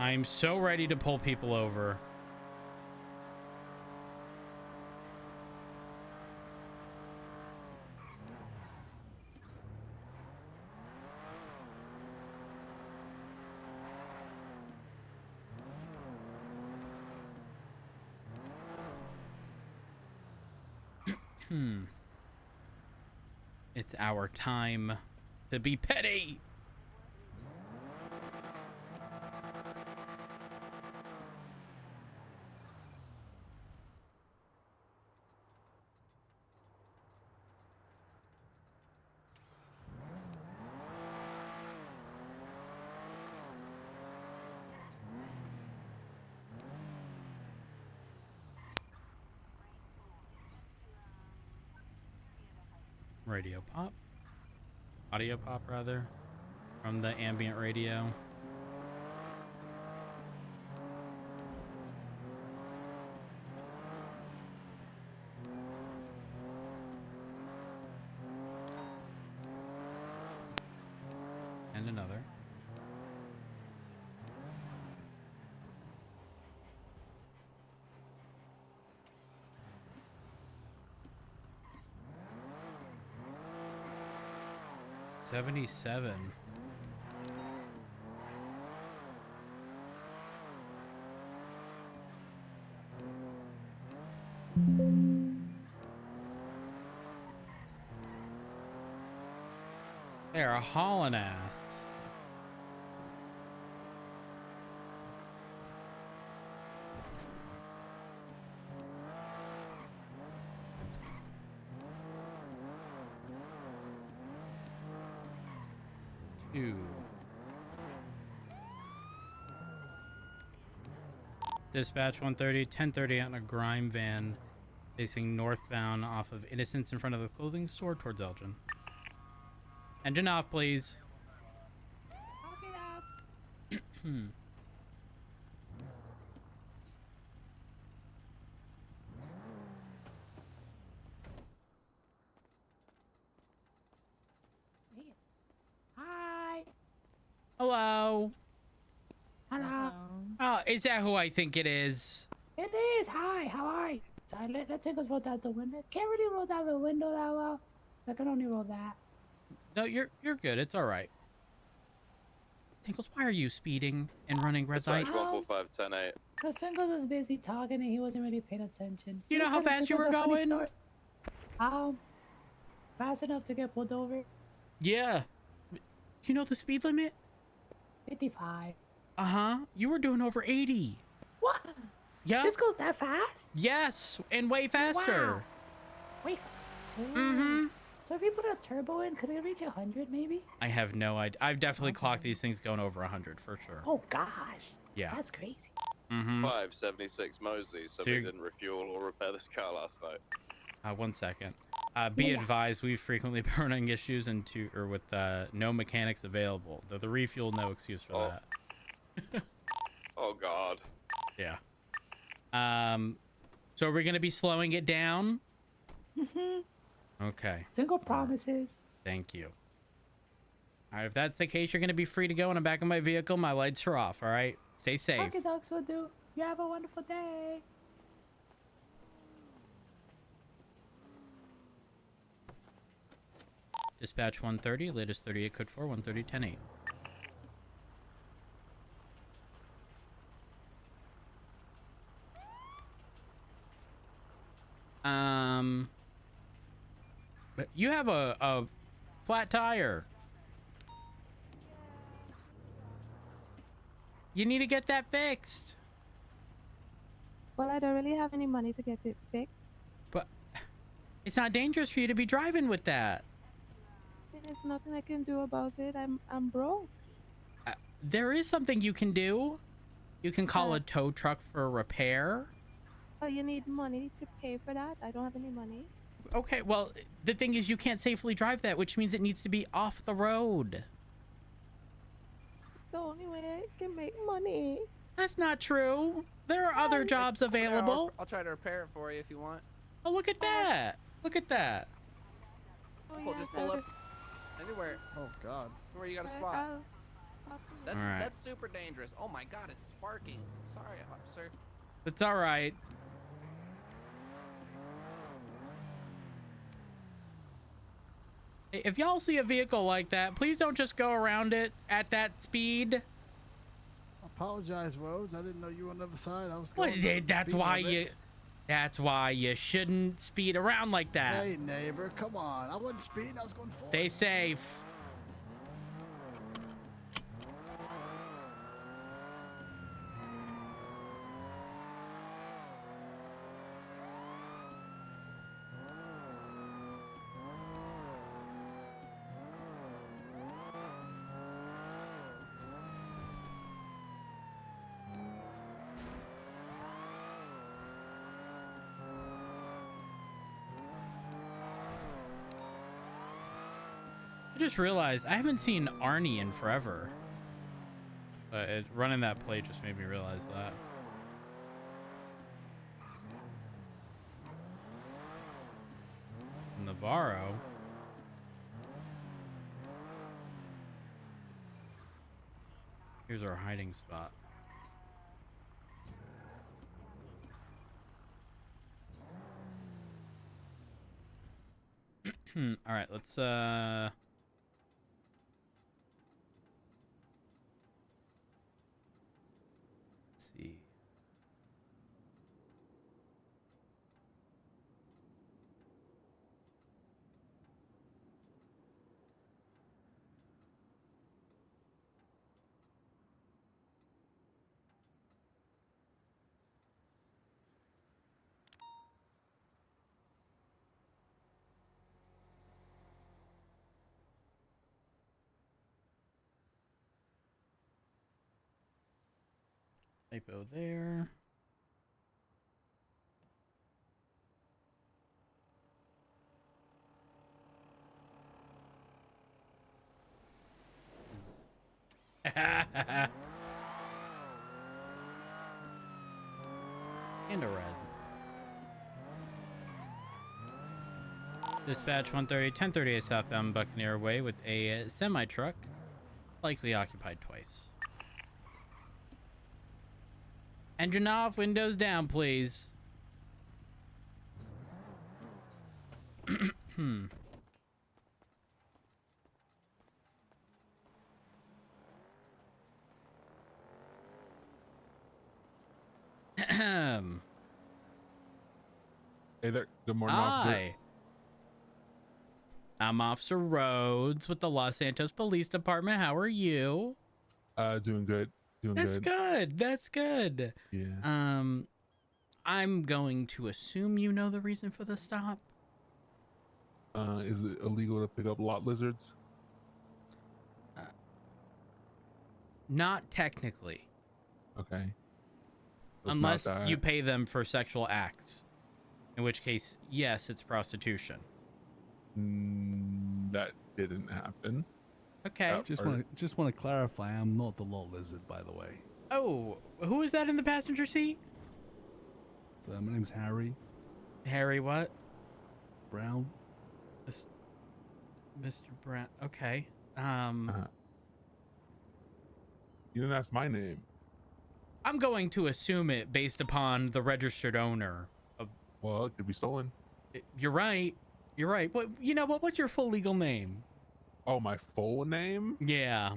I'm so ready to pull people over. It's our time to be petty. Radio pop. Audio pop, rather. From the ambient radio. And another. $77. They're hauling ass. Dispatch 130, 10:30 on a grime van facing northbound off of Innocence in front of the clothing store towards Elgin. Engine off, please. Lock it up. Hi. Hello. Hello. Oh, is that who I think it is? It is. Hi. How are you? Sorry, let's take us roll down the window. Can't really roll down the window that well. I can only roll that. No, you're good. It's all right. Tinkles, why are you speeding and running red lights? 14510-8. Because Twinkles was busy talking and he wasn't really paying attention. You know how fast you were going? Fast enough to get pulled over. Yeah. You know the speed limit? 55. Uh-huh. You were doing over 80. What? Yeah. This goes that fast? Yes, and way faster. Wow. Wait. Mm-hmm. So if you put a turbo in, could it reach 100 maybe? I have no idea. I've definitely clocked these things going over 100 for sure. Oh gosh. Yeah. That's crazy. Mm-hmm. 576 Mosley, so we didn't refuel or repair this car last night. 1 second. Be advised, we've frequently been running issues with no mechanics available. The refuel, no excuse for that. Oh God. Yeah. So are we gonna be slowing it down? Mm-hmm. Okay. Single promises. Thank you. All right, if that's the case, you're gonna be free to go in the back of my vehicle. My lights are off. All right. Stay safe. Okay, dogs will do. You have a wonderful day. Dispatch 130, latest 38 code 4, 130 10-8. But you have a flat tire. You need to get that fixed. Well, I don't really have any money to get it fixed. But it's not dangerous for you to be driving with that. There's nothing I can do about it. I'm broke. There is something you can do. You can call a tow truck for a repair. Oh, you need money to pay for that? I don't have any money. Okay, well, the thing is you can't safely drive that, which means it needs to be off the road. It's the only way I can make money. That's not true. There are other jobs available. I'll try to repair it for you if you want. Oh, look at that. Look at that. Oh, Cool, yes, just pull up anywhere. Oh God. Where you got a spot. That's All right. that's super dangerous. Oh my God, it's sparking. Sorry, officer. It's all right. Hey, if y'all see a vehicle like that, please don't just go around it at that speed. I apologize, Rhodes. I didn't know you were on the other side. I was Well, going the that's speed why limit. that's why you shouldn't speed around like that. Hey, neighbor, come on. I wasn't speeding. I was going forward. Stay safe. I just realized I haven't seen Arnie in forever. But running that plate just made me realize that. Navarro. Here's our hiding spot. All right, let's see. Typo there. And a red. Dispatch 130, 1038 southbound Buccaneer Way with a semi-truck, likely occupied twice. Engine off, windows down, please. Hey there. Good morning, officer. Hi. I'm Officer Rhodes with the Los Santos Police Department. How are you? Doing good. Doing That's good. good. That's good. Yeah. I'm going to assume you know the reason for the stop. Is it illegal to pick up lot lizards? Not technically. Okay. So it's not Unless that. you pay them for sexual acts. In which case, yes, it's prostitution. That didn't happen. Okay. Just want to clarify, I'm not the lot lizard, by the way. Oh, who is that in the passenger seat? So my name's Harry Harry what? Brown. Mr. Brown. Okay. You didn't ask my name. I'm going to assume it based upon the registered owner of. Well, it could be stolen. You're right. You're right. What? You know what? What's your full legal name? Oh, my full name? Yeah.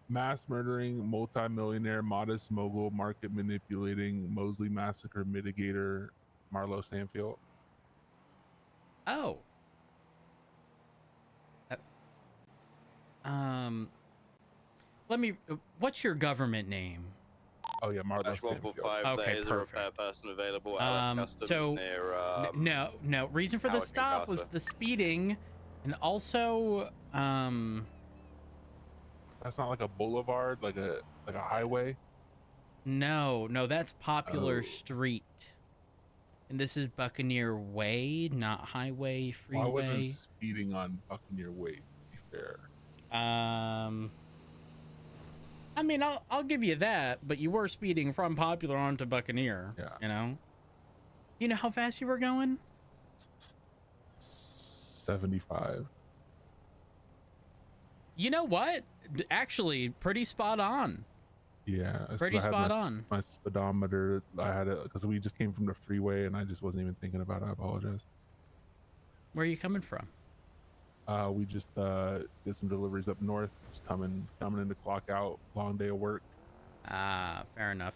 Mass murdering, multi-millionaire, modest mogul, market manipulating, Mosley massacre mitigator, Marlo Stanfield. Oh. Let me. What's your government name? Oh yeah, Marlo Dash Stanfield. 145, Okay, there is a perfect. repair person available. Alice Customs So near. no. Reason for the Howard and stop was Casa. the speeding, and also That's not like a boulevard, like a highway. no, that's Popular Oh. Street, and this is Buccaneer Way, not Highway Freeway. Well, I wasn't speeding on Buccaneer Way, to be fair. I mean, I'll give you that, but you were speeding from Popular onto Buccaneer. Yeah. You know. You know how fast you were going? 75. You know what? Actually, pretty spot on. Yeah, it's 'cause Pretty I had spot my, on. my speedometer. I had it because we just came from the freeway and I just wasn't even thinking about it. I apologize. Where are you coming from? We just did some deliveries up north. Just coming in to clock out. Long day of work. Ah, fair enough.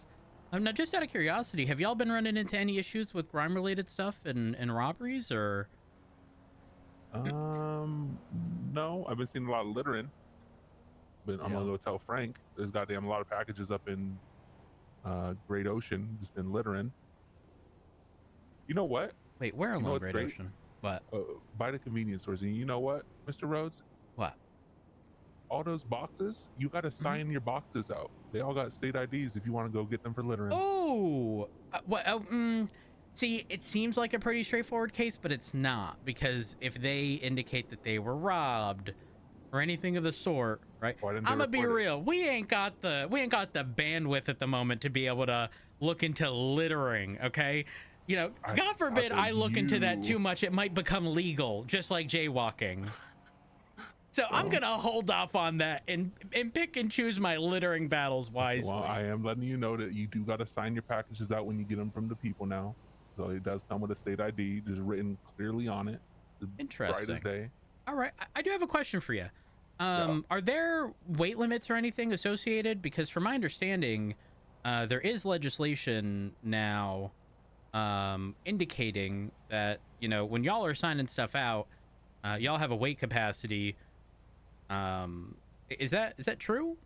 Now, just out of curiosity, have y'all been running into any issues with crime-related stuff and robberies, or? No, I've been seeing a lot of littering. But I'm gonna go tell Frank. There's goddamn a lot of packages up in Great Ocean. Just been littering. You know what? Wait, where You know along what's Great great? Ocean? What? By the convenience stores. And you know what, Mr. Rhodes? What? All those boxes, you got to sign your boxes out. They all got state IDs if you want to go get them for littering. Oh, see, it seems like a pretty straightforward case, but it's not, because if they indicate that they were robbed or anything of the sort, right? I'm gonna be real. We ain't got the bandwidth at the moment to be able to look into littering. Okay, you know, God forbid I look into that too much, it might become legal, just like jaywalking. So I'm gonna hold off on that and pick and choose my littering battles wisely. Well, I am letting you know that you do got to sign your packages out when you get them from the people now. So it does come with a state ID, just written clearly on it. Interesting. Bright as day. All right, I do have a question for you. Are there weight limits or anything associated? Because from my understanding, there is legislation now indicating that, you know, when y'all are signing stuff out, y'all have a weight capacity. Is that true?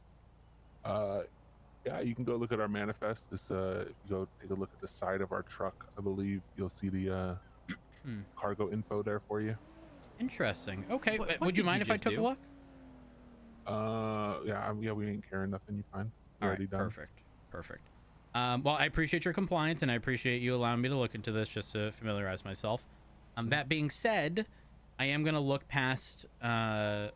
Yeah, you can go look at our manifest. This if you go take a look at the side of our truck, I believe you'll see the cargo info there for you. Interesting. Okay. What Would you did mind you if I just took a do? look? Yeah, we ain't carrying nothing. You fine? All Already right. done. Perfect. Well, I appreciate your compliance, and I appreciate you allowing me to look into this just to familiarize myself. That being said, I am gonna look past the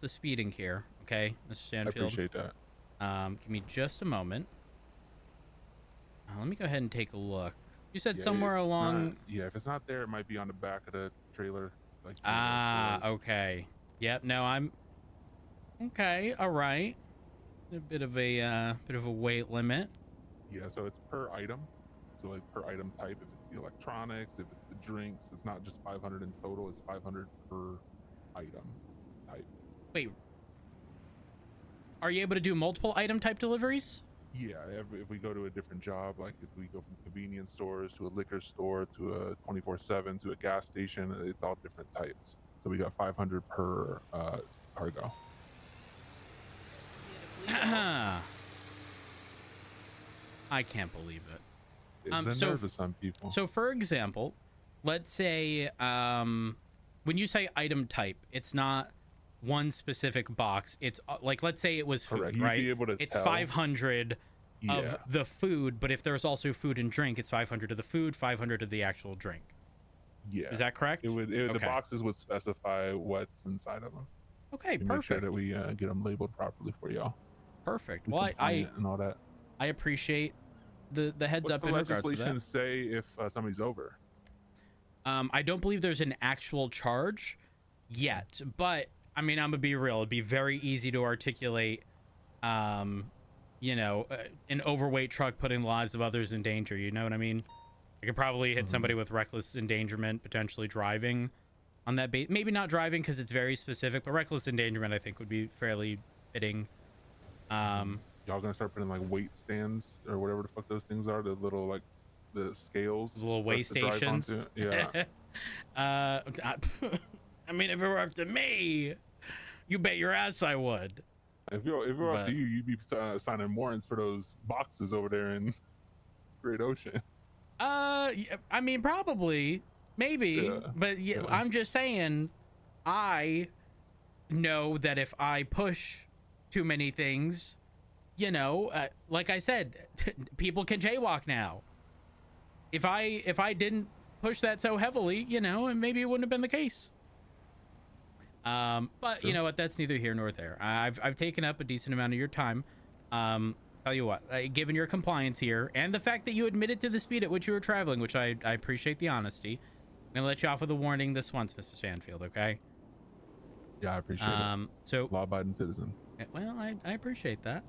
speeding here. Okay, Mr. Stanfield. I appreciate that. Give me just a moment. Let me go ahead and take a look. You said Yeah, somewhere if it's along. not- yeah, if it's not there, it might be on the back of the trailer. Like Okay. Yep. No, I'm. Okay. All right. A bit of a weight limit. Yeah, so it's per item. So like per item type. If it's the electronics, if it's the drinks, it's not just 500 in total. It's 500 per item type. Wait. Are you able to do multiple item type deliveries? Yeah, if we go to a different job, like if we go from convenience stores to a liquor store to a 24/7 to a gas station, it's all different types. So we got 500 per cargo. I can't believe it. It's the nerve of some people. So for example, let's say when you say item type, it's not one specific box. It's like, let's say it was food, Correct. You'd right? be able to it's tell. 500 of Yeah. the food, but if there's also food and drink, it's 500 of the food, 500 of the actual drink. Yeah. Is that correct? The Okay. boxes would specify what's inside of them. Okay, to make sure perfect. that we get them labeled properly for y'all. Perfect. We Well, compliant and all that. I appreciate the heads What's up the in regards to legislation that. say if somebody's over? I don't believe there's an actual charge yet, but I mean, I'm gonna be real. It'd be very easy to articulate, you know, an overweight truck putting the lives of others in danger. You know what I mean? I could probably hit somebody with reckless endangerment, potentially driving on that base. Maybe not driving because it's very specific, but reckless endangerment I think would be fairly fitting. Y'all gonna start putting like weight stands or whatever the fuck those things are? The little like the scales, The little weigh for us to drive stations. onto? Yeah. I mean, if it were up to me, you bet your ass I would. If you're up But- to you, you'd be signing warrants for those boxes over there in Great Ocean. Yeah, I mean, probably, maybe, Yeah, but yeah, yeah. I'm just saying, I know that if I push too many things, you know, like I said, people can jaywalk now. If I didn't push that so heavily, you know, and maybe it wouldn't have been the case. But you know what? That's neither here nor there. I've taken up a decent amount of your time. Tell you what, given your compliance here and the fact that you admitted to the speed at which you were traveling, which I appreciate the honesty, I'm gonna let you off with a warning this once, Mr. Stanfield. Okay? Yeah, I appreciate it. So Law-abiding citizen. well, I appreciate that.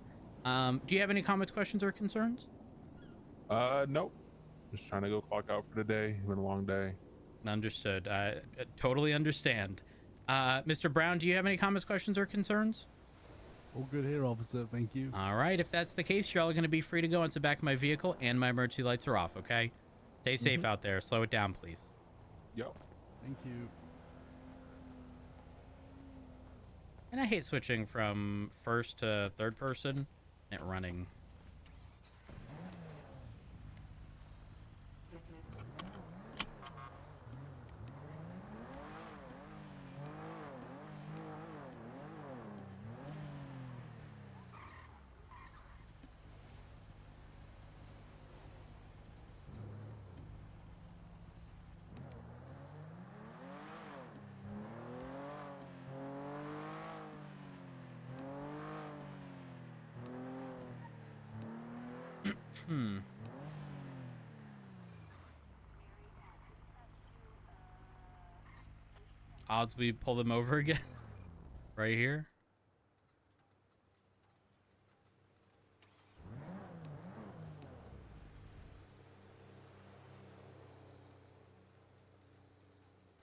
Do you have any comments, questions, or concerns? Nope. Just trying to go clock out for the day. It's been a long day. Understood. I totally understand. Mr. Brown, do you have any comments, questions, or concerns? All good here, officer. Thank you. All right. If that's the case, you're all going to be free to go once the back of my vehicle and my emergency lights are off, okay? Stay safe out there. Slow it down, please. Yo. Thank you. And I hate switching from first to third person and running. Odds we pull them over again. Right here.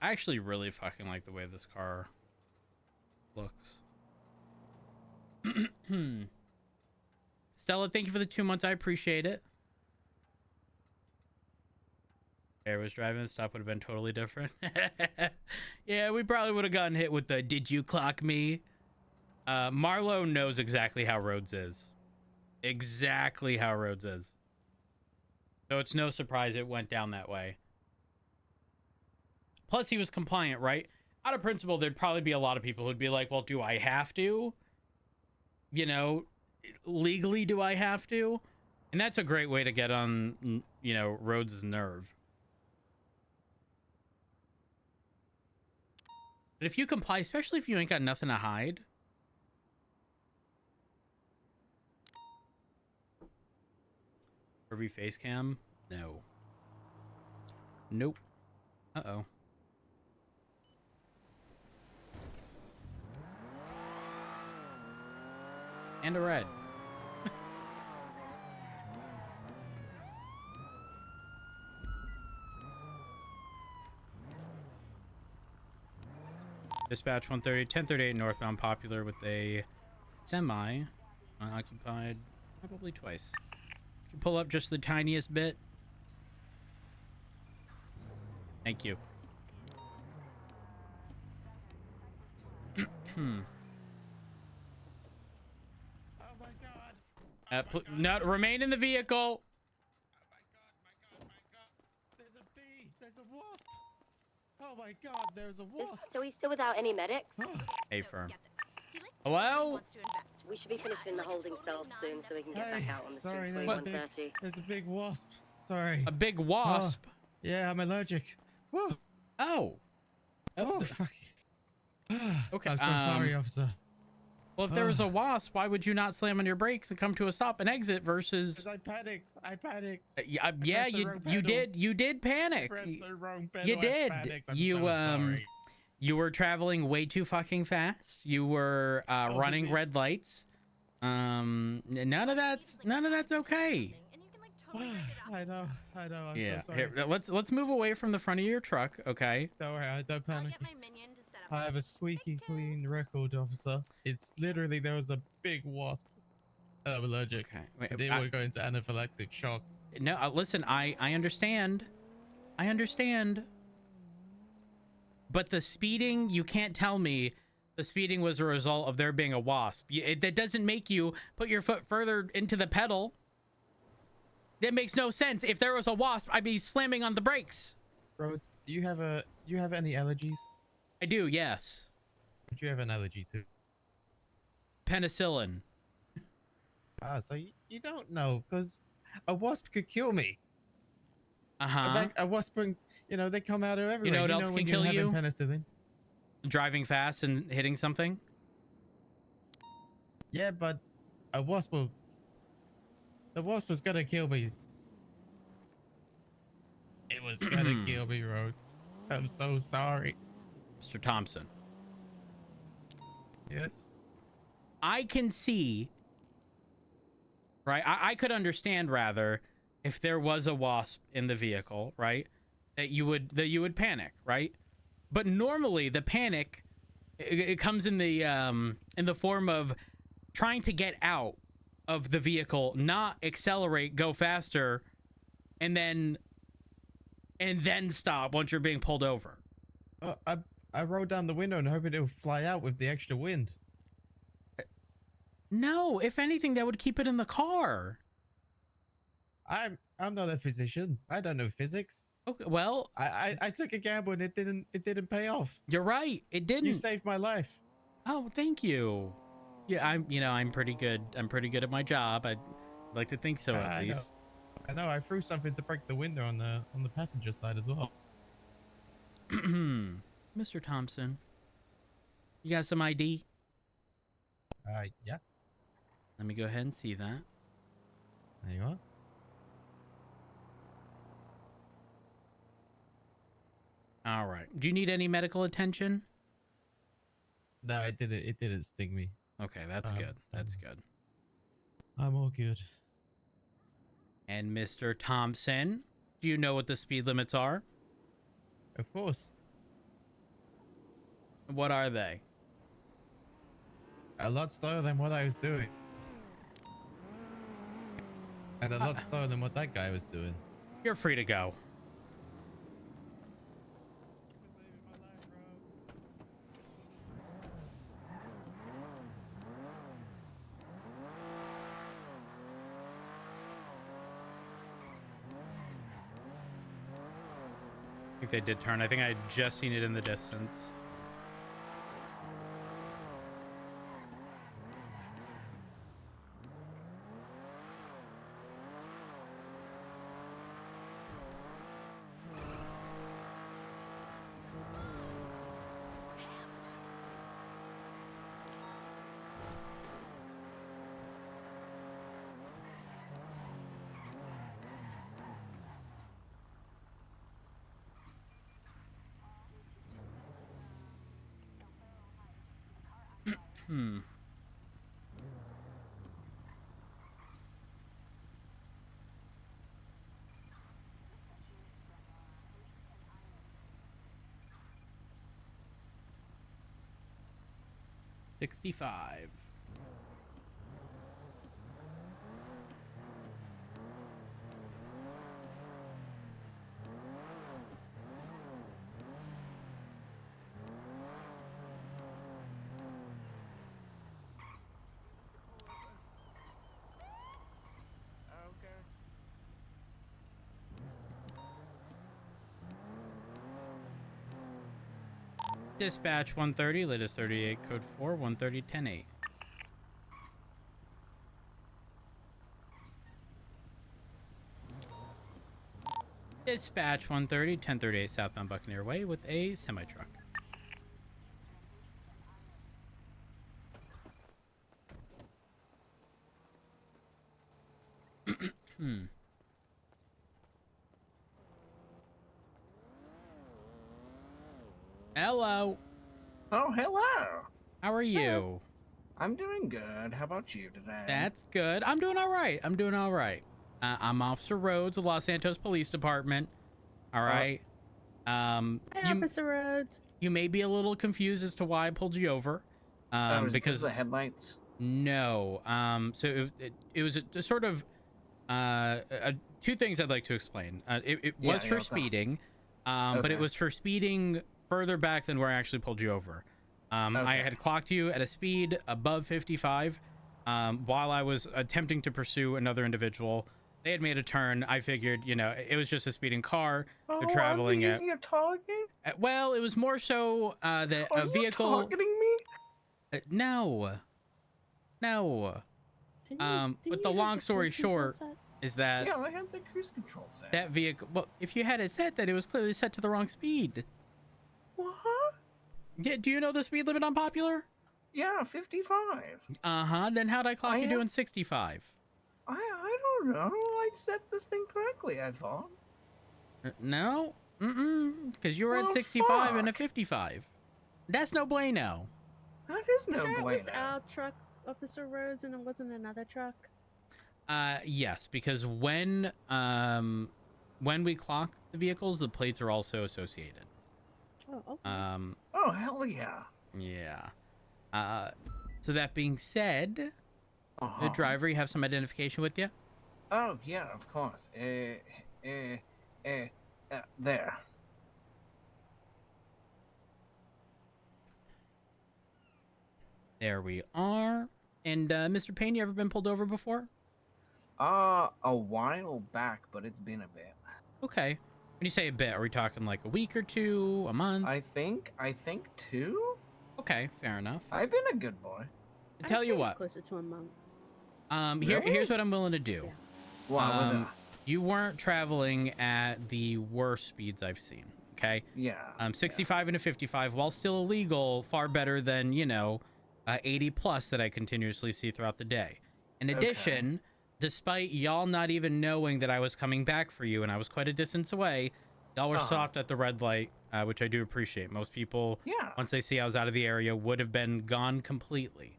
I actually really fucking like the way this car looks. Stella, thank you for the 2 months. I appreciate it. Air was driving, the stop would have been totally different. Yeah, we probably would have gotten hit with the "did you clock me?" Marlo knows exactly how Rhodes is. Exactly how Rhodes is. So it's no surprise it went down that way. Plus, he was compliant, right? Out of principle, there'd probably be a lot of people who'd be like, well, do I have to? You know, legally, do I have to? And that's a great way to get on, you know, Rhodes' nerve. But if you comply, especially if you ain't got nothing to hide. Kirby face cam? No. Nope. Uh-oh. And a red. Dispatch 1038 northbound, popular with a semi unoccupied probably twice. Could you pull up just the tiniest bit? Thank you. Oh my god. No, remain in the vehicle. Oh my god. There's a bee. There's a wasp. Oh my god, there's a wasp. So he's still without any medics? Hey, firm. Well, We should be finishing the holding cells soon so we can get back out on the sorry, street by 1:30. there's a big wasp. Sorry. a big wasp. Yeah, I'm allergic. Woo. Oh. Oh, fuck. Okay. I'm so sorry, officer. Well, if there was a wasp, why would you not slam on your brakes and come to a stop and exit versus? 'Cause I panicked. Yeah, you did panic. Pressed the wrong pedal. You did. I panicked. I'm You so sorry. you were traveling way too fucking fast. You were running red lights. None of that's okay. I know. I'm Yeah. so sorry. Here, let's move away from the front of your truck, okay? Don't worry, don't panic. I have a squeaky clean record, officer. It's literally there was a big wasp. I'm allergic. Okay. Wait, They were going to anaphylactic shock. No, listen, I understand. I understand. But the speeding, you can't tell me the speeding was a result of there being a wasp. That doesn't make you put your foot further into the pedal. That makes no sense. If there was a wasp, I'd be slamming on the brakes. Rose, do you have any allergies? I do, yes. What do you have an allergy to? Penicillin. Ah, so you don't know, because a wasp could kill me. Uh-huh. A wasp, they come out of everywhere. You know what else when can kill you're you? having penicillin. Driving fast and hitting something? Yeah, but the wasp was gonna kill me. It was gonna kill me, Rhodes. I'm so sorry. Mr. Thompson. Yes. I can see, right? I could understand rather if there was a wasp in the vehicle, right? That you would panic, right? But normally the panic it comes in the form of trying to get out of the vehicle, not accelerate, go faster, and then stop once you're being pulled over. I rolled down the window and hoping it would fly out with the extra wind. No, if anything, that would keep it in the car. I'm not a physician. I don't know physics. Okay, well, I took a gamble and it didn't pay off. You're right. It didn't. You saved my life. Oh, thank you. Yeah, I'm pretty good. I'm pretty good at my job. I'd like to think so at least. I know. I threw something to break the window on the passenger side as well. Mr. Thompson, you got some ID? Yeah. Let me go ahead and see that. There you are. All right. Do you need any medical attention? No, it didn't sting me. Okay, that's good. That's good. I'm all good. And Mr. Thompson, do you know what the speed limits are? Of course. What are they? A lot slower than what I was doing. And a lot slower than what that guy was doing. You're free to go. I think they did turn. I think I had just seen it in the distance. Hmm. $65. Dispatch 130, latest 38, code 4, 130, 10-8. Dispatch 130, 1038 southbound Buccaneer Way with a semi-truck. Hello. Oh, hello. How are you? I'm doing good. How about you today? That's good. I'm doing all right. I'm Officer Rhodes of Los Santos Police Department. All right. Hi, Officer Rhodes. You may be a little confused as to why I pulled you over. Because the headlights? No. So it was a sort of two things I'd like to explain. It was for speeding, but it was for speeding further back than where I actually pulled you over. I had clocked you at a speed above 55 while I was attempting to pursue another individual. They had made a turn. I figured, it was just a speeding car. They're traveling at. Your target? Well, it was more so that a vehicle. Are you targeting me? No. But the long story short is that. Yeah, I had the cruise control set. That vehicle. Well, if you had it set, that it was clearly set to the wrong speed. What? Yeah. Do you know the speed limit on Popular? Yeah, 55. Then how'd I clock you doing 65? I don't know. I set this thing correctly, I thought. No. Because you were at 65 and a 55. That's no bueno. That is no sure bueno. it was our truck, Officer Rhodes, and it wasn't another truck? Yes, because when we clock the vehicles, the plates are also associated. Oh, okay. Oh, hell yeah. Yeah. So that being said, Uh-huh. the driver, you have some identification with you? Oh, yeah, of course. There. There we are. And Mr. Payne, you ever been pulled over before? A while back, but it's been a bit. Okay. When you say a bit, are we talking like a week or two, a month? I think 2? Okay, fair enough. I've been a good boy. I tell you what. Closer to a month. Here's what I'm willing to do. Yeah. Wow. You weren't traveling at the worst speeds I've seen, okay? Yeah. 65 and a 55, while still illegal, far better than, 80 plus that I continuously see throughout the day. In addition, despite y'all not even knowing that I was coming back for you and I was quite a distance away, y'all were stopped at the red light, which I do appreciate. Most people, once they see I was out of the area, would have been gone completely.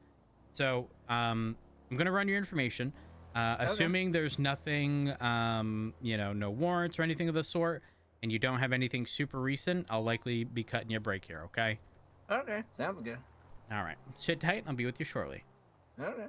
So, I'm going to run your information. Assuming there's nothing, no warrants or anything of the sort, and you don't have anything super recent, I'll likely be cutting you a break here, okay? Okay, sounds good. All right. Sit tight, and I'll be with you shortly. Okay.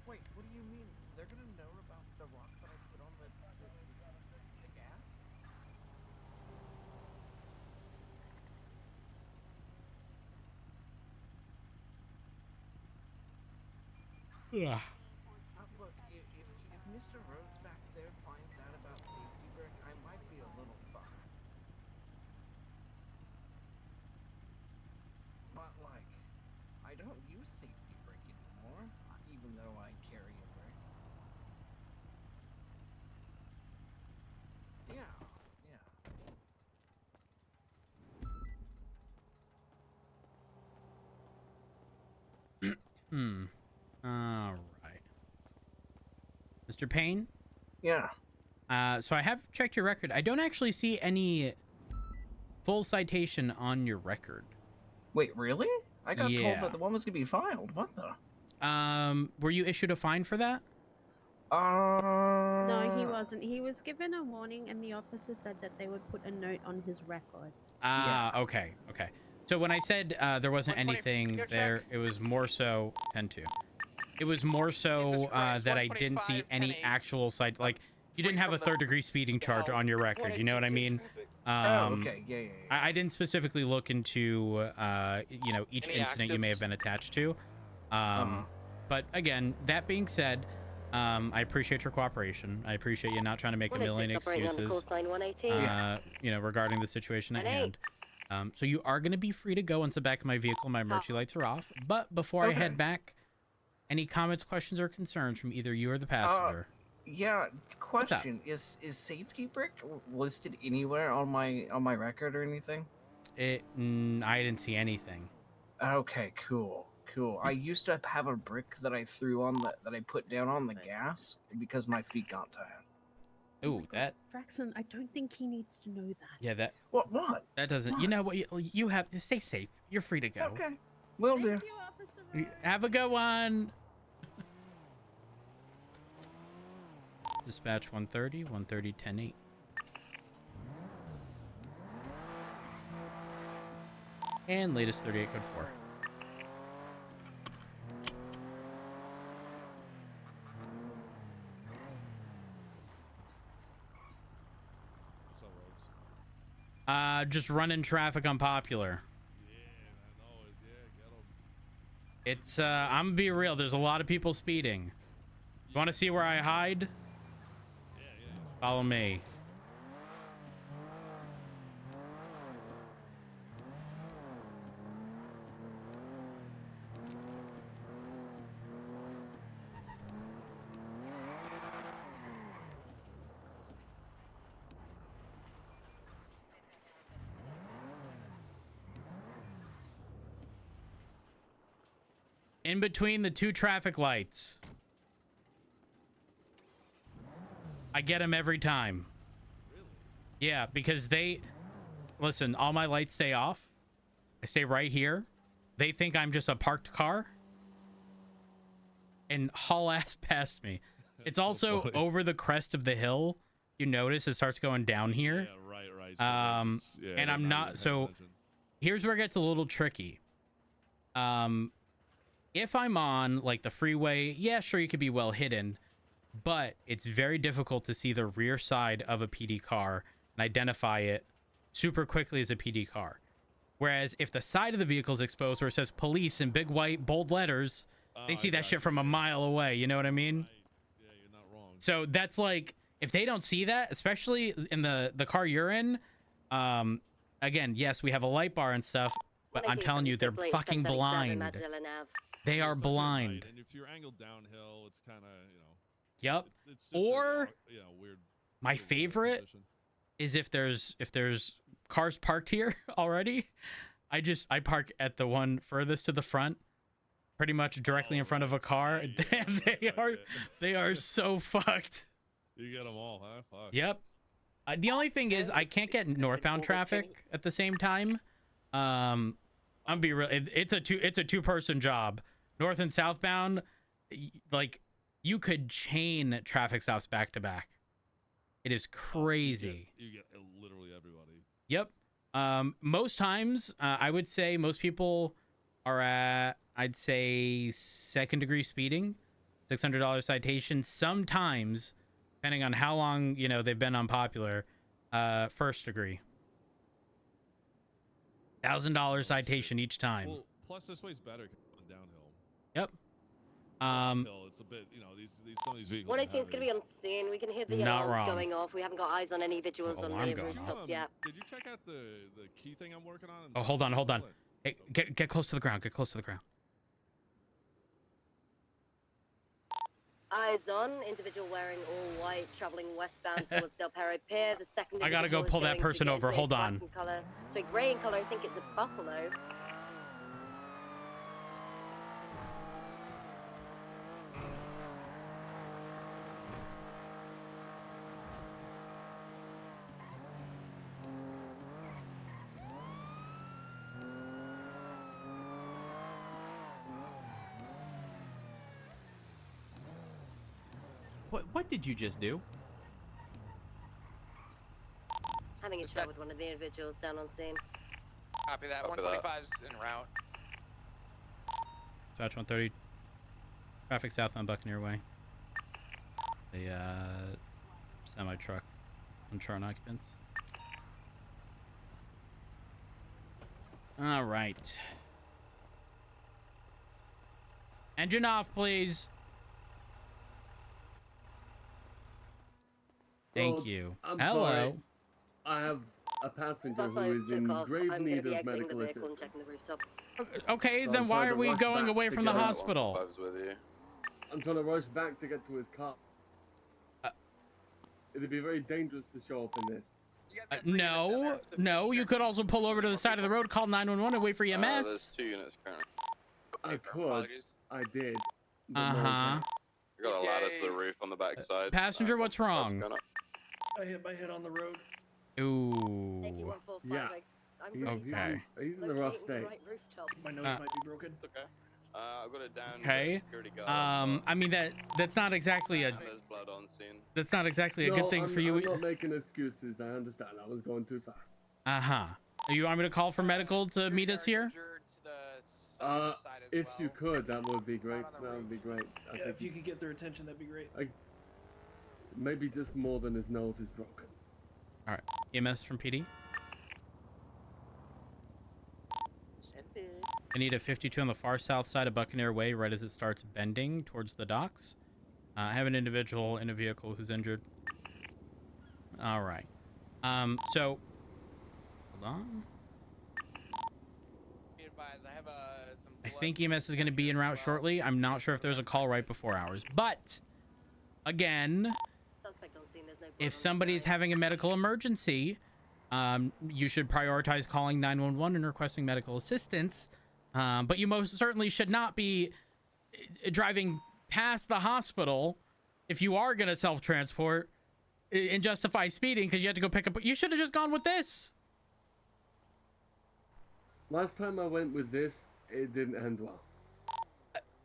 Wait, what do you mean? They're gonna know about the rock that I put on the gas? Ugh. Look, if Mr. Rhodes back there finds out about safety brick, I might be a little fucked. But like, I don't use safety brick anymore, even though I carry a brick. Yeah. All right. Mr. Payne? Yeah. So I have checked your record. I don't actually see any full citation on your record. Wait, really? I got told that the one was gonna be filed. What the? Were you issued a fine for that? No, he wasn't. He was given a warning, and the officer said that they would put a note on his record. Okay. So when I said there wasn't anything there, it was more so 10-2. It was more so that I didn't see any actual like you didn't have a third-degree speeding charge on your record. You know what I mean? Okay. Yeah. I didn't specifically look into each incident you may have been attached to. But again, that being said, I appreciate your cooperation. I appreciate you not trying to make a million excuses, regarding the situation at hand. So you are going to be free to go once the back of my vehicle, my emergency lights are off. But before I head back, any comments, questions, or concerns from either you or the passenger? Yeah. Question: Is safety brick listed anywhere on my record or anything? I didn't see anything. Okay. Cool. I used to have a brick that I threw on that I put down on the gas because my feet got tired. Ooh, that. Braxton, I don't think he needs to know that. Yeah, that. What? That doesn't. What? You know what? You have to stay safe. You're free to go. Okay. Will do. Thank you, Officer Rhodes. Have a good one. Dispatch 130, 10-8. And latest 38 code 4. Just running traffic on Popular. It's I'm gonna be real, there's a lot of people speeding. You want to see where I hide? Follow me. In between the two traffic lights. I get them every time. Yeah, because they... Listen, all my lights stay off. I stay right here. They think I'm just a parked car. And haul ass past me. It's also so over the crest of the hill. You notice it starts going down here. Yeah, right. So and I'm not... So attention. Here's where it gets a little tricky. If I'm on, like, the freeway, yeah, sure, you could be well hidden. But it's very difficult to see the rear side of a PD car and identify it super quickly as a PD car. Whereas if the side of the vehicle is exposed where it says police in big white bold letters, they see that shit from a mile away. You know what I mean? Right. Yeah, you're not wrong. So that's like, if they don't see that, especially in the car you're in, again, yes, we have a light bar and stuff, but I'm telling you, they're fucking blind. They are blind. Right. And if you're angled downhill, it's kind of, you know. Yep. It's just or weird. My favorite is if there's cars parked here already, I park at the one furthest to the front, pretty much directly in front of a car. Right, they are so fucked. You get them all, huh? Fuck. Yep. The only thing is I can't get northbound traffic at the same time. I'm be real. It's a two-person job. North and southbound, like, you could chain traffic stops back to back. It is crazy. You get literally everybody. Yep. Most times, I would say most people are at, I'd say, second-degree speeding, $600 citation. Sometimes, depending on how long, you know, they've been unpopular, first degree. $1,000 citation each time. Well, plus this way's better going downhill. Yep. It's a bit, you know, some of these vehicles. 118's gonna be on scene. We can hear the alarms going off. We haven't got eyes on any visuals on the rooftops yet. Did you check out the key thing I'm working on? Oh, hold on. Hey, get close to the ground. Get close to the ground. Eyes on. Individual wearing all white, traveling westbound towards Del Perro Pier. The second. I gotta go pull that person over. Hold on. So gray in color. I think it's a buffalo. What did you just do? Having a chat with one of the individuals down on scene. Copy that. 125's en route. Dispatch 130. Traffic southbound Buccaneer Way. The semi-truck. Uncharted occupants. All right. Engine off, please. Thank you. I'm Hello. Sorry. I have a passenger who is in grave need of medical assistance. Okay, So then I'm why trying are to we rush going back away to from the get him. hospital? I'm trying to rush back to get to his car. It'd be very dangerous to show up in this. No, you could also pull over to the side of the road, call 911 and wait for EMS. There's 2 units currently. I could. I did. but no Uh-huh. one We got a ladder to the roof on the back side. Passenger, what's wrong? I hit my head on the road. Ooh. Yeah. Okay. He's in a rough state. My nose might be broken. Okay. I've got it down. Okay. Security guard. I mean that's not exactly a There's blood on scene. that's not exactly a No, good thing for you. I'm not making excuses. I understand. I was going too fast. Uh-huh. You want me to call for medical to meet us here? If you could, that would be great. That would be great. I Yeah, think if you could get their attention, that'd be great. maybe just more than his nose is broken. All right. EMS from PD. I need a 52 on the far south side of Buccaneer Way, right as it starts bending towards the docks. I have an individual in a vehicle who's injured. All right. So, hold on. Be advised, I have some. I think EMS is going to be en route shortly. I'm not sure if there's a call right before hours, but again, if somebody's having a medical emergency, you should prioritize calling 911 and requesting medical assistance. But you most certainly should not be driving past the hospital if you are going to self-transport and justify speeding because you had to go pick up. You should have just gone with this. Last time I went with this, it didn't end well.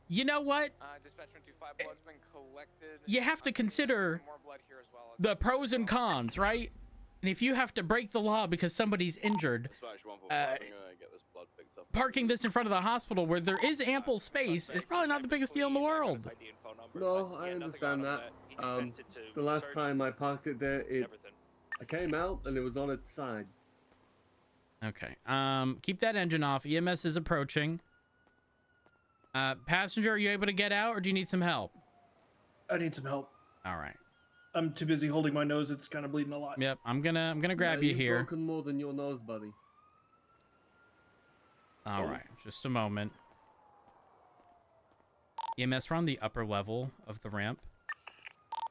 You know what? Dispatch 125, blood's been collected. You have to consider More blood here as well. the pros and cons, right? And if you have to break the law because somebody's injured, parking this in front of the hospital where there is ample space is probably not the biggest deal in the world. No, I understand that. The last time I parked it there, I came out and it was on its side. Okay. Keep that engine off. EMS is approaching. Passenger, are you able to get out or do you need some help? I need some help. All right. I'm too busy holding my nose. It's kind of bleeding a lot. Yep, I'm gonna grab you here. You've broken more than your nose, buddy. All right, just a moment. EMS, we're on the upper level of the ramp.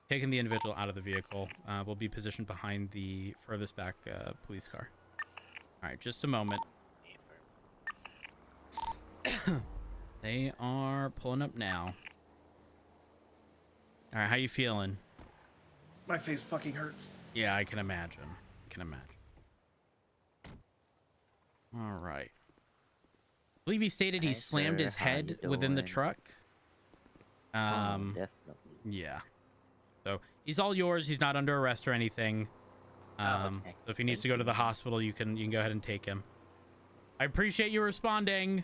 Taking the individual out of the vehicle. We'll be positioned behind the furthest back police car. All right, just a moment. They are pulling up now. All right, how you feeling? My face fucking hurts. Yeah, I can imagine. All right. I believe he stated he slammed his head within the truck. Definitely. Yeah. So he's all yours. He's not under arrest or anything. Okay. So if he needs to go to the hospital, you can go ahead and take him. I appreciate you responding.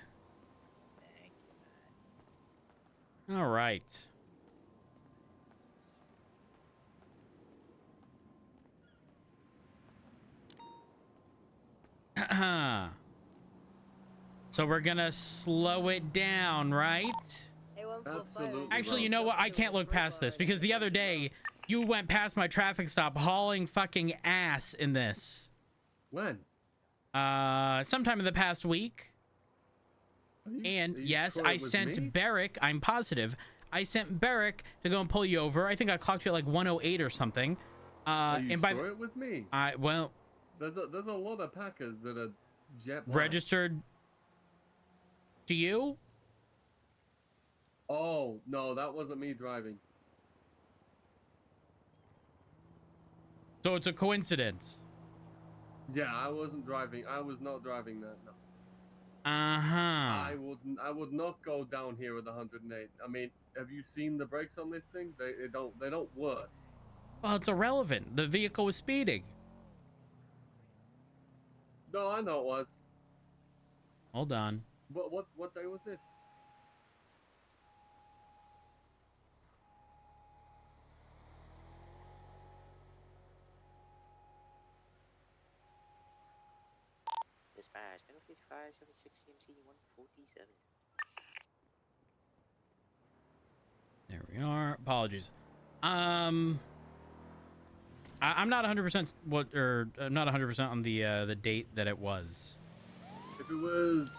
Thank you, man. All right. So we're gonna slow it down, right? Absolutely. Actually, you know what? I can't look past this because the other day you went past my traffic stop hauling fucking ass in this. When? Sometime in the past week. And yes, sure I it was sent me? Barrick. I'm positive. I sent Barrick to go and pull you over. I think I clocked you at like 108 or something. Are you and by sure it was me? well, There's a lot of Packers that are jet black. registered to you. Oh no, that wasn't me driving. So it's a coincidence. Yeah, I wasn't driving. I was not driving that. No. Uh-huh. I would not go down here with 108. I mean, have you seen the brakes on this thing? They don't work. Well, it's irrelevant. The vehicle was speeding. No, I know it was. Hold on. What day was this? Dispatch 755, 76 CMC 147. There we are. Apologies. I'm not 100% I'm not 100% on the date that it was. If it was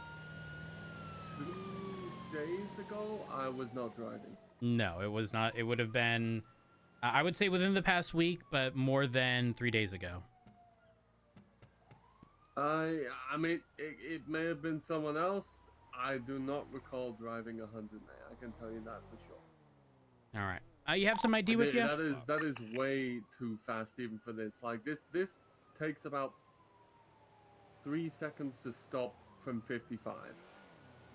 2 days ago, I was not driving. No, it was not. It would have been, I would say within the past week, but more than 3 days ago. I mean, it may have been someone else. I do not recall driving 100, man. I can tell you that for sure. All right. You have some ID with you? That is way too fast even for this. Like this takes about 3 seconds to stop from 55.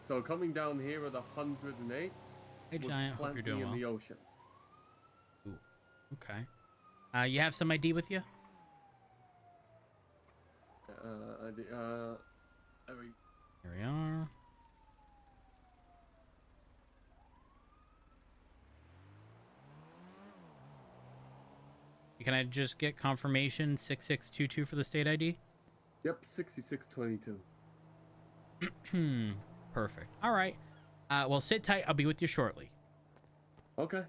So coming down here at 108 Hey, would Giant, hope plant you're me doing in well. the ocean. Ooh, okay. You have some ID with you? Here we are. Can I just get confirmation 6622 for the state ID? Yep, 6622. Perfect. All right. Well, sit tight. I'll be with you shortly. Okay.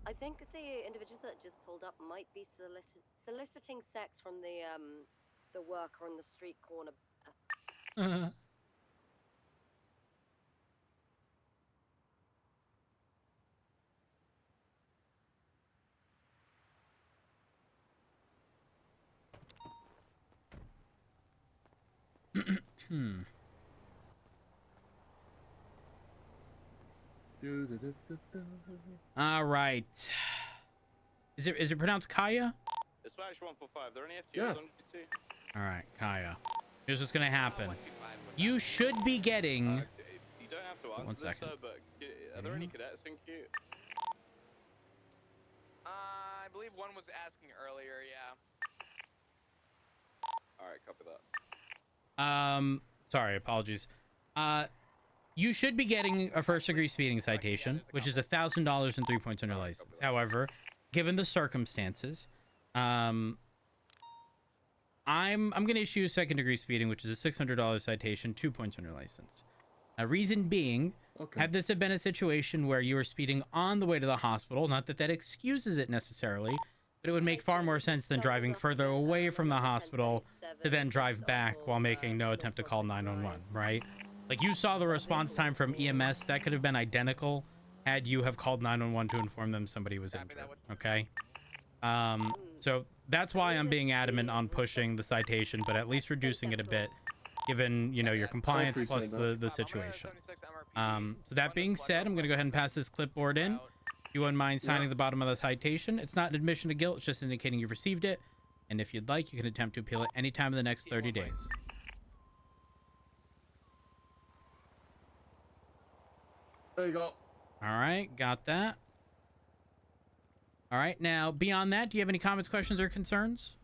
I think the individual that just pulled up might be soliciting sex from the worker on the street corner. All right. Is it pronounced Kaya? Dispatch 145. There any FTOs Yeah. on duty? All right, Kaya. Here's what's gonna happen. You should be getting. You don't have to answer One this, second. sir, but are there any cadets in queue? I believe one was asking earlier, yeah. Alright, copy that. Sorry, apologies. You should be getting a first-degree speeding citation, which is $1,000 and 3 points on your license. However, given the circumstances, I'm going to issue a second-degree speeding, which is a $600 citation, 2 points on your license. Reason being, had this have been a situation where you were speeding on the way to the hospital, not that that excuses it necessarily, but it would make far more sense than driving further away from the hospital to then drive back while making no attempt to call 911, right? Like, you saw the response time from EMS. That could have been identical had you have called 911 to inform them somebody was injured, okay? So that's why I'm being adamant on pushing the citation, but at least reducing it a bit, given, you know, your compliance plus the situation. So that being said, I'm going to go ahead and pass this clipboard in. If you wouldn't mind signing the bottom of the citation. It's not an admission of guilt. It's just indicating you've received it. And if you'd like, you can attempt to appeal it any time in the next 30 days. There you go. All right, got that. All right, now, beyond that, do you have any comments, questions, or concerns?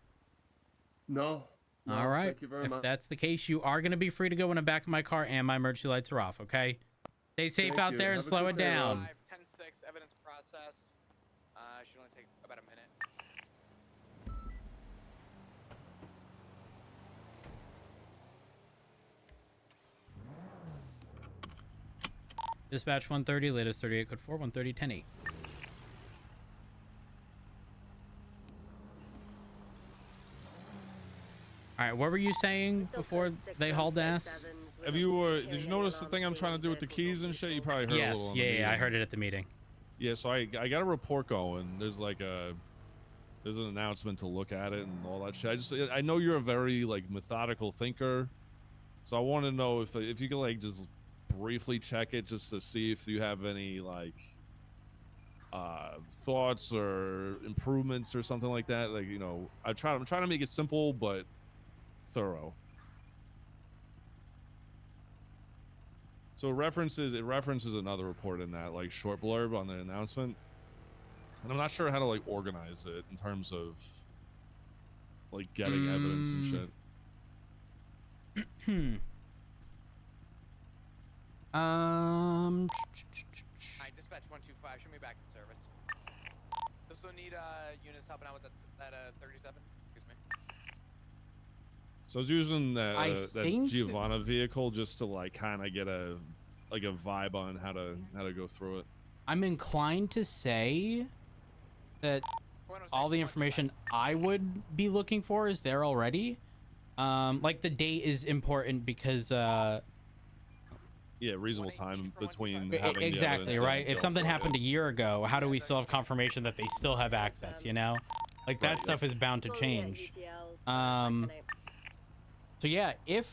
No. All right. Thank you very If much. that's the case, you are going to be free to go in the back of my car and my emergency lights are off, okay? Stay safe Thank out you. there and Have a slow good it day, down. Rob. 10-6 evidence process. Should only take about a minute. Dispatch 130, latest 38 code 4, 130, 10-8. All right, what were you saying before they hauled ass? Have you, did you notice the thing I'm trying to do with the keys and shit? You probably heard a little on the yeah, I meeting. heard it at the meeting. Yeah, so I got a report going. There's like there's an announcement to look at it and all that shit. I know you're a very like methodical thinker, so I want to know if you could like just briefly check it just to see if you have any like thoughts or improvements or something like that. Like, you know, I'm trying to make it simple but thorough. So it references another report in that like short blurb on the announcement, and I'm not sure how to like organize it in terms of like getting evidence and shit. Alright, dispatch 125, show me back in service. Also need units helping out with that 37. Excuse me. So I was using that think- Giovanna vehicle just to like kind of get a vibe on how to go through it. I'm inclined to say that all the information I would be looking for is there already. Like the date is important because yeah, reasonable time between having the exactly evidence right. and If go something for it. happened a year ago, how do we still have confirmation that they still have access? You know, like that Right, stuff is bound to change. So yeah, if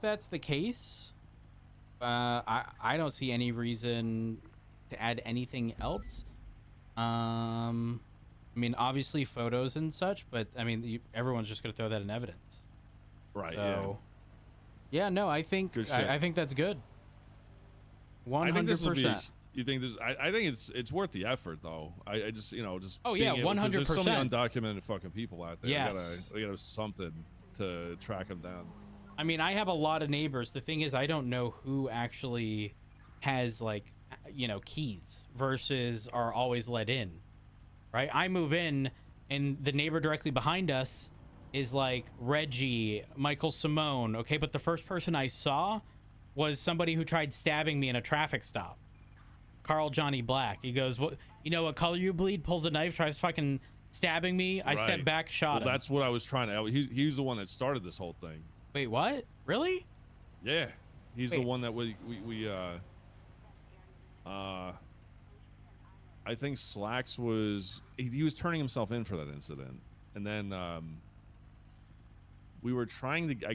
that's the case, I don't see any reason to add anything else. I mean, obviously photos and such, but I mean, everyone's just gonna throw that in evidence. Right. So, yeah. No, I think Good shit. I think that's good. I think this will be. 100%. You think this? I think it's worth the effort though. I just just. Oh, yeah, being able- 'cause There's so many 100%. undocumented fucking people out there. Yes. We gotta have something to track them down. I mean, I have a lot of neighbors. The thing is, I don't know who actually has like, keys versus are always let in, right? I move in, and the neighbor directly behind us is like Reggie, Michael Simone. Okay, but the first person I saw was somebody who tried stabbing me in a traffic stop. Carl Johnny Black. He goes, "What? You know what color you bleed?" Pulls a knife, tries fucking stabbing me. I step Right. back, shot him. That's what I was trying to. He's the one that started this whole thing. Wait, what? Really? Yeah, he's the Wait. one that I think Slacks was he was turning himself in for that incident, and then we were trying to.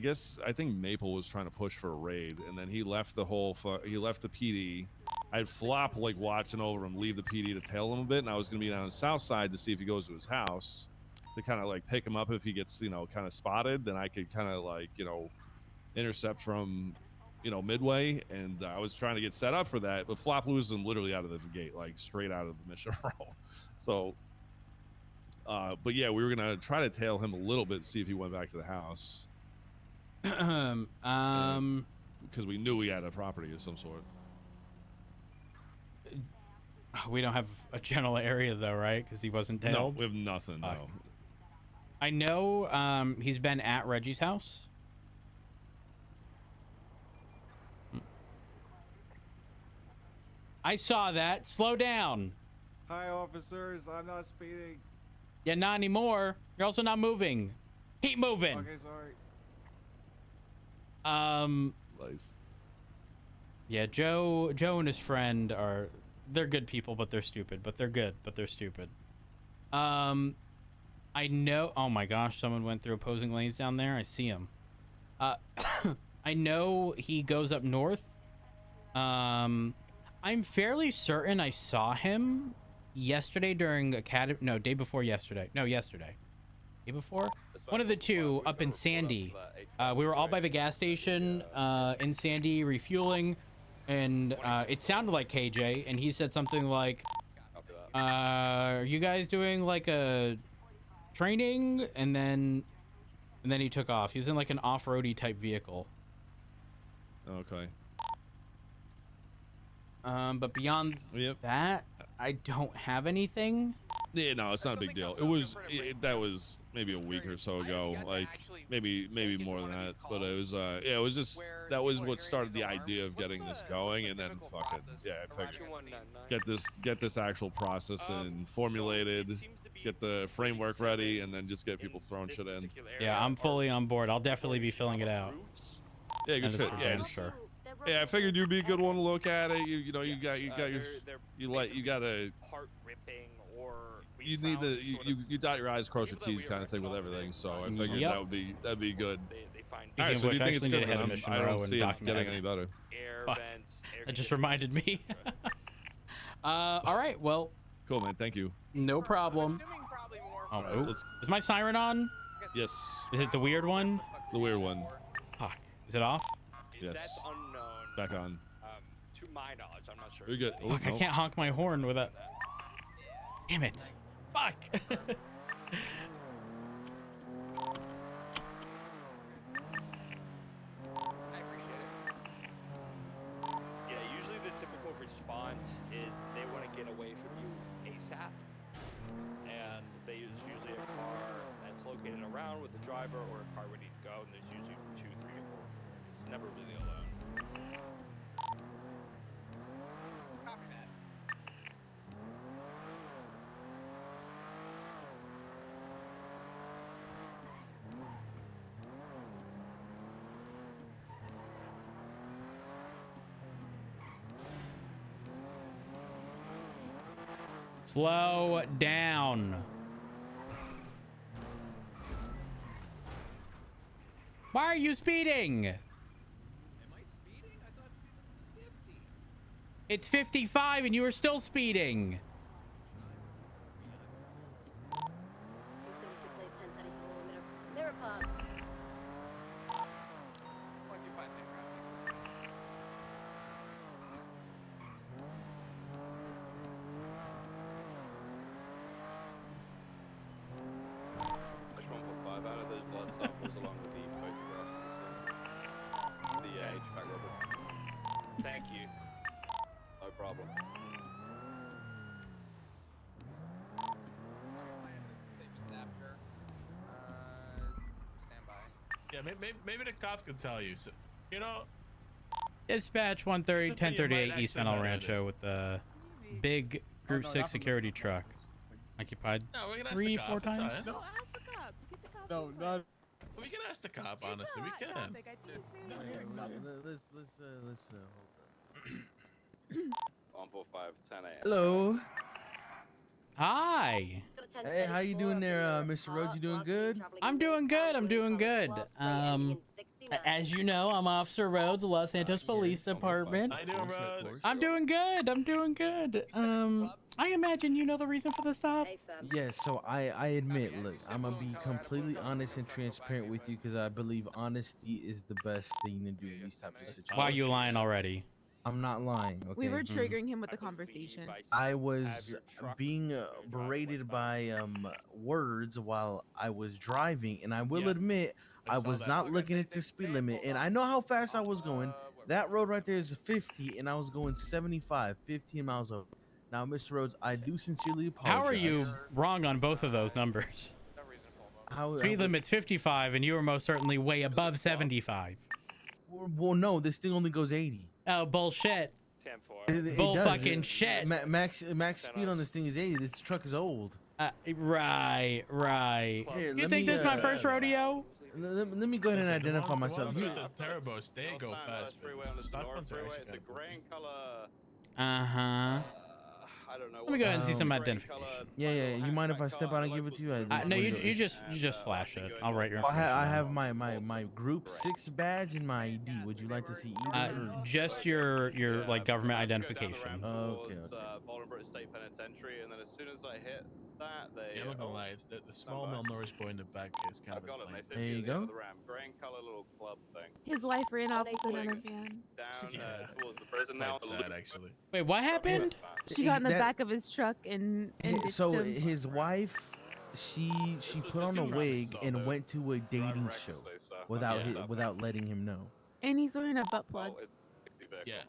I think Maple was trying to push for a raid, and then he left the PD. I had Flop like watching over him leave the PD to tail him a bit, and I was gonna be down the south side to see if he goes to his house to kind of like pick him up if he gets kind of spotted. Then I could kind of like intercept from midway, and I was trying to get set up for that, but Flop loses him literally out of the gate, like straight out of the mission row. So but yeah, we were gonna try to tail him a little bit, see if he went back to the house, because we knew he had a property of some sort. We don't have a general area though, right? Because he wasn't tailed. No, we have nothing. No. I know he's been at Reggie's house. I saw that. Slow down. Hi, officers. I'm not speeding. Yeah, not anymore. You're also not moving. Keep moving. Okay, sorry. Nice. Yeah, Joe and his friend they're good people, but they're stupid. But they're good, but they're stupid. I know. Oh my gosh, someone went through opposing lanes down there. I see him. I know he goes up north. I'm fairly certain I saw him yesterday during day before yesterday. No, yesterday. Day before? One of the two up in Sandy. We were all by the gas station in Sandy refueling, and it sounded like KJ, and he said something like, are you guys doing like a training? And then he took off. He was in like an off-roady type vehicle. Okay. But beyond that, I don't have anything. Yeah, no, it's not a big deal. That was maybe a week or so ago, like maybe more than that. But it was it was just that was what started the idea of getting this going, and then fucking I figured get this actual process and formulated, get the framework ready, and then just get people throwing shit in. Yeah, I'm fully on board. I'll definitely be filling it out. Yeah, good shit. Yeah, sure. Yeah, I figured you'd be a good one to look at it. You dot your I's, cross your T's kind of thing with everything. So I figured that'd be good. All right, so do you think it's good? I don't see it getting any better. That just reminded me. All right, well. Cool, man. Thank you. No problem. Oh, is my siren on? Yes. Is it the weird one? The weird one. Fuck. Is it off? Yes. That's unknown. Back on. To my knowledge, I'm not sure. You're good. Fuck, I can't honk my horn with that. Damn it. Fuck. Yeah, usually the typical response is they want to get away from you ASAP. And they use usually a car that's located around with the driver or a car ready to go, and there's usually 2, 3, or 4. It's never really alone. Copy that. Slow down. Why are you speeding? Am I speeding? I thought speed limit was 50. It's 55 and you are still speeding. Mirror park. 125 safe route. I just want to put 5 out of those blood samples along with the photographs of the HVAC rubble. Thank you. No problem. Yeah, maybe the cop can tell you. So, Dispatch 130, 1038 East San El Rancho with the big Group 6 security truck. Occupied No, we're gonna ask 3, the 4 cop. It's times. alright. No, ask the cop. Get the cop. No, not. We can ask the cop, honestly. We can. Topic. I think it's serious. Let's hold on. 145, 10 a.m. Hello. Hi. Hey, how you doing there, Mr. Rhodes? You doing good? I'm doing good. I'm doing good. As you know, I'm Officer Rhodes, the Los Santos Police Department. How you doing, Rhodes? I'm doing good. I'm doing good. I imagine you know the reason for the stop. Yes. So I admit, look, I'm gonna be completely honest and transparent with you because I believe honesty is the best thing to do in these types of situations. Why are you lying already? I'm not lying. Okay. We were triggering him with the conversation. I was being berated by words while I was driving, and I will admit I was not looking at the speed limit, and I know how fast I was going. That road right there is 50, and I was going 75, 15 miles over. Now, Mr. Rhodes, I do sincerely apologize. How are you wrong on both of those numbers? Speed limit's 55, and you were most certainly way above 75. Well, no, this thing only goes 80. Oh, bullshit. It Bull does. fucking shit. Max speed on this thing is 80. This truck is old. Right. Here, You think this is my first rodeo? Let me go ahead and identify myself. The ones with the turbos, they go fast. But the stock ones are actually kind of green color. Uh-huh. I don't know. Let me go ahead and see some identification. Yeah. You mind if I step out and give it to you? No, you just flash it. I'll write your information. I have my Group 6 badge and my ID. Would you like to see either? Just your like government identification. Okay. Bolingbroke State Penitentiary, and then as soon as I hit that, they. Yeah, I'm not gonna lie. It's the small Mel Norris boy in the back is kind of. Got it, mate. There you go. The ram, green color little club thing. His wife ran off with another van. Down towards the prison now. Quite sad, actually. Wait, what happened? She got in the back of his truck and ditched So him. his wife, she put on a wig and went to a dating show without letting him know. And he's wearing a butt plug. Yeah.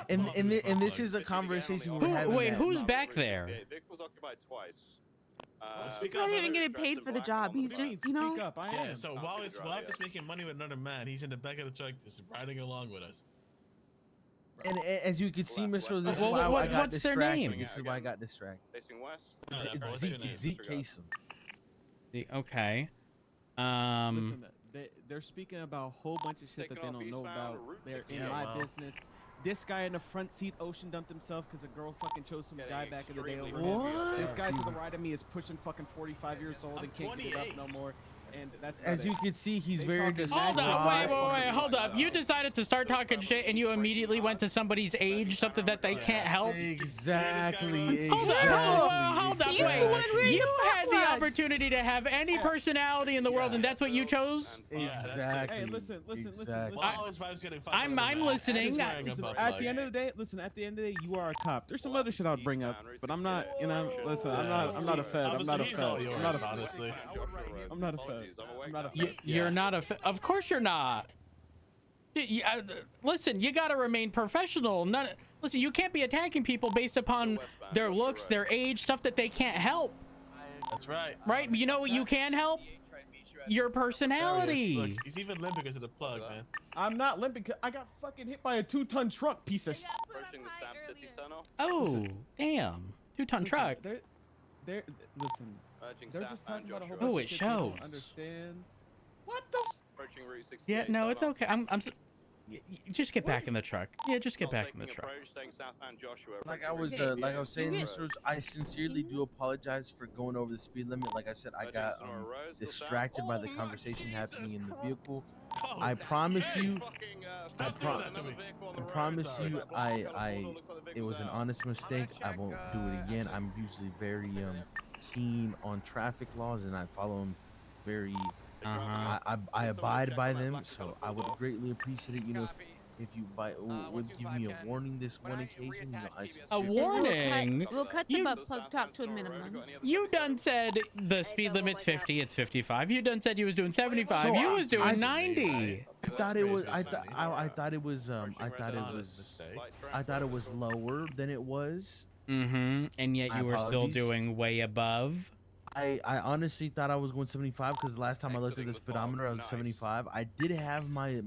And this is a conversation we're having. Wait, who's back there? Vic was occupied twice. He's not even getting paid for the job. He's just, you know. Yeah. So while he's making money with another man, he's in the back of the truck just riding along with us. And as you can see, Mr. This is why I got distracted. This is why I got distracted. Facing west. It's Zeke Kasem. Okay. Listen, they're speaking about a whole bunch of shit that they don't know about. They're in my business. This guy in the front seat ocean dumped himself because a girl fucking chose some guy back in the day over him. This guy to the right of me is pushing fucking 45 years old and can't get it up no more. And that's as you can see, he's very Hold up, wait, hold up. You decided to start talking shit and you immediately went to somebody's age, something that they can't help. Exactly. Hold up, wait. You had the opportunity to have any personality in the world, and that's what you chose? Exactly. Hey, listen. I'm listening. At the end of the day, you are a cop. There's some other shit I'll bring up, but I'm not, listen, I'm not a fed. I'm not a fed. Honestly. I'm not a fed. You're not a. Of course you're not. Listen, you gotta remain professional. Listen, you can't be attacking people based upon their looks, their age, stuff that they can't help. That's right. Right? You know what you can help? Your personality. Look, he's even limp because of the plug, man. I'm not limping. I got fucking hit by a 2-ton truck, piece of shit. Oh, damn. 2-ton truck. They're listen. They're just talking about a whole bunch Oh, of it shit they shows. don't understand. What the? Yeah, no, it's okay. Just get back in the truck. Yeah, just get back in the truck. Like I was saying, Mr. I sincerely do apologize for going over the speed limit. Like I said, I got distracted by the conversation happening in the vehicle. I promise you, I promise you, it was an honest mistake. I won't do it again. I'm usually very keen on traffic laws, and I follow them very. I abide by them, so I would greatly appreciate it. If you would give me a warning this one occasion. A warning? We'll cut the butt plug top to a minimum. You done said the speed limit's 50, it's 55. You done said you was doing 75. You was doing 90. I thought it was. I thought it was. I thought it was lower than it was. And yet you were still doing way above. I honestly thought I was going 75 because the last time I looked at the speedometer, I was 75. I did have my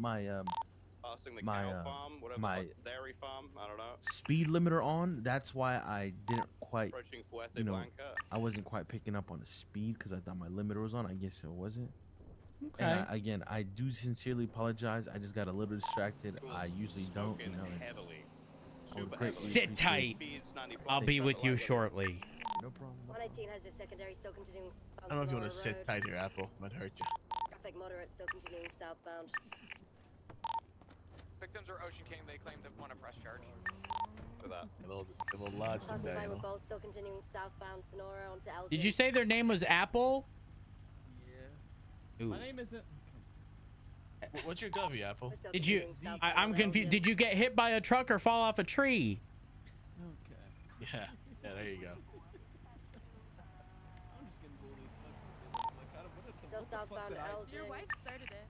dairy farm. I don't know. speed limiter on. That's why I didn't quite, Approaching Fuerte you know, Blanca. I wasn't quite picking up on the speed because I thought my limiter was on. I guess it wasn't. Okay. And again, I do sincerely apologize. I just got a little distracted. I usually don't, you know. I would greatly Sit tight. I'll be with you shortly. No problem. 118 has a secondary still continuing. I don't know if you want to sit tight here, Apple. Might hurt you. Traffic moderate still continuing southbound. Victims are Ocean King. They claim to want a press charge. For that. A little lodge Passing today, by you with know. Bolt still continuing southbound Sonora onto Elgin. Did you say their name was Apple? Yeah. Ooh. My name isn't. What's your govy, Apple? Did you? I'm confused. Did you get hit by a truck or fall off a tree? Okay. Yeah, there you go. I'm just getting bullied. What the fuck did I do? Your wife started it.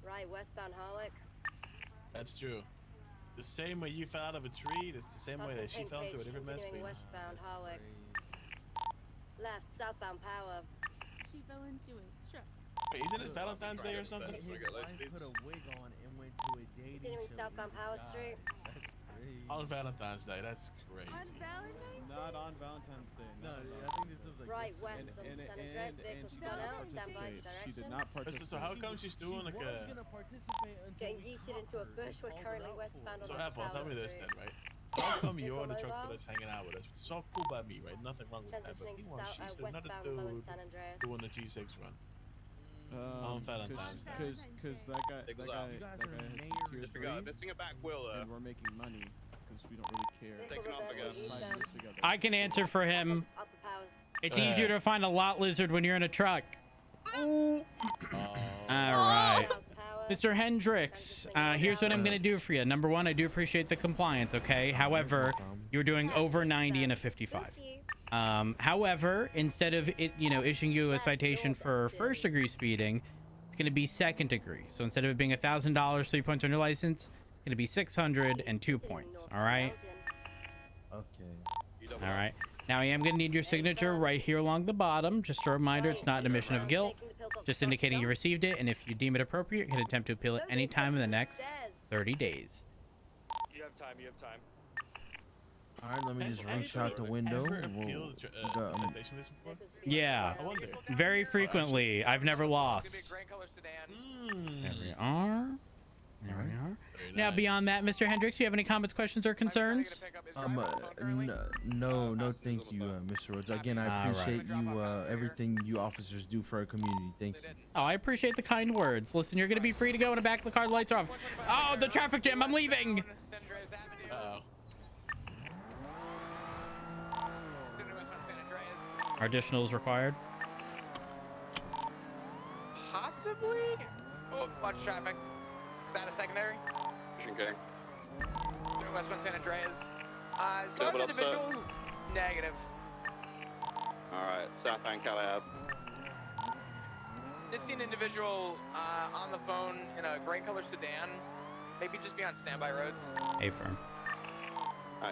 Right, westbound Harwick. That's true. The same way you fell out of a tree, it's the same way that she fell into a different man's Continuing penis. westbound Harwick. Left, southbound Power. She fell into his truck. Wait, isn't it Valentine's Day or something? His wife put a wig on and went to a dating Continuing show. southbound Power Street. That's crazy. On Valentine's Day, that's crazy. On Valentine's Not on Valentine's Day. No, I think this was like Right, this west week. of And San Andreas. Vehicle she spun did not out. Stand by participate. She did direction. not participate. So how come she's doing like was a... gonna participate until Getting we yeeted into a caught her. bush. They We're called her currently out westbound for So on Apple, tell me this then, right? How How come you're in the truck with us, hanging out with us? It's all cool by me, right? Nothing wrong with that. But Transitioning meanwhile, she's another westbound low in dude San Andreas. doing the G6 run. On Valentine's Day. Because that guy You guys has are tier Just forgot. 3, Missing a back wheel there. and we're making money because we don't really care. Taking off again. 5 years together. I can answer for him. Upper Power. It's easier to find a lot lizard when you're in a truck. All right. Mr. Hendricks, here's what I'm going to do for you. Number one, I do appreciate the compliance, okay? However, you're doing over 90 and a 55. However, instead of it, issuing you a citation for first degree speeding, it's going to be second degree. So instead of it being $1,000, 3 points on your license, it's going to be 600 and 2 points. All right. Okay. All right. Now I am going to need your signature right here along the bottom. Just a reminder, it's not an admission of guilt, just indicating you received it. And if you deem it appropriate, you can attempt to appeal it any time in the next 30 days. You have time. You have time. All right, let me just reach out the window. We'll, citation this before? Yeah, I wonder. very frequently. I've never lost. There we are. There we are. Now, beyond that, Mr. Hendricks, do you have any comments, questions, or concerns? No, thank you, Mr. Rhodes. Again, I appreciate you, everything you officers do for our community. Thank you. Oh, I appreciate the kind words. Listen, you're going to be free to go in the back of the car. The lights are off. Oh, the traffic jam. I'm leaving. Uh-oh. Are additionals required? Possibly? Oh, watch traffic. Is that a secondary? Okay. Westbound San Andreas. Saw an individual. Negative. Alright, southbound Calab. Did see an individual on the phone in a gray color sedan. Maybe just be on standby roads. A-firm.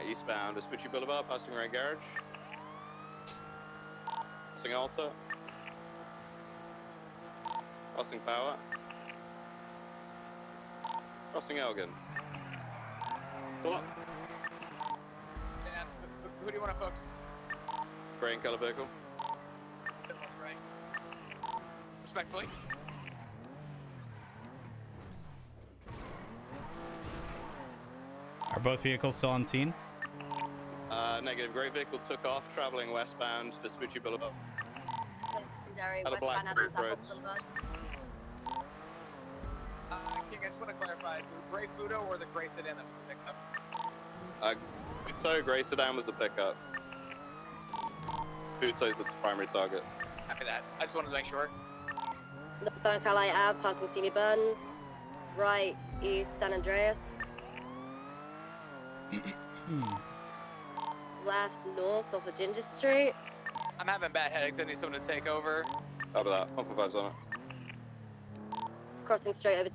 Eastbound Vespucci Boulevard, passing Ray Garage. Passing Alta. Passing Power. Crossing Elgin. Still up. And who do you want to focus? Gray and color vehicle. Right. Respectfully. Are both vehicles still on scene? Negative. Gray vehicle took off, traveling westbound Vespucci Boulevard. Secondary At a black westbound group roads. Boulevard. King, I just want to clarify, the gray Fudo or the gray sedan that was picked up? Futo Gray sedan was the pickup. Futo is the primary target. After that, I just wanted to make sure. Northbound Calais Ave, passing Senior Burton. Right, east San Andreas. Left, north off of Ginger Street. I'm having bad headaches. I need someone to take over. How about that? 145's on it. Crossing straight over to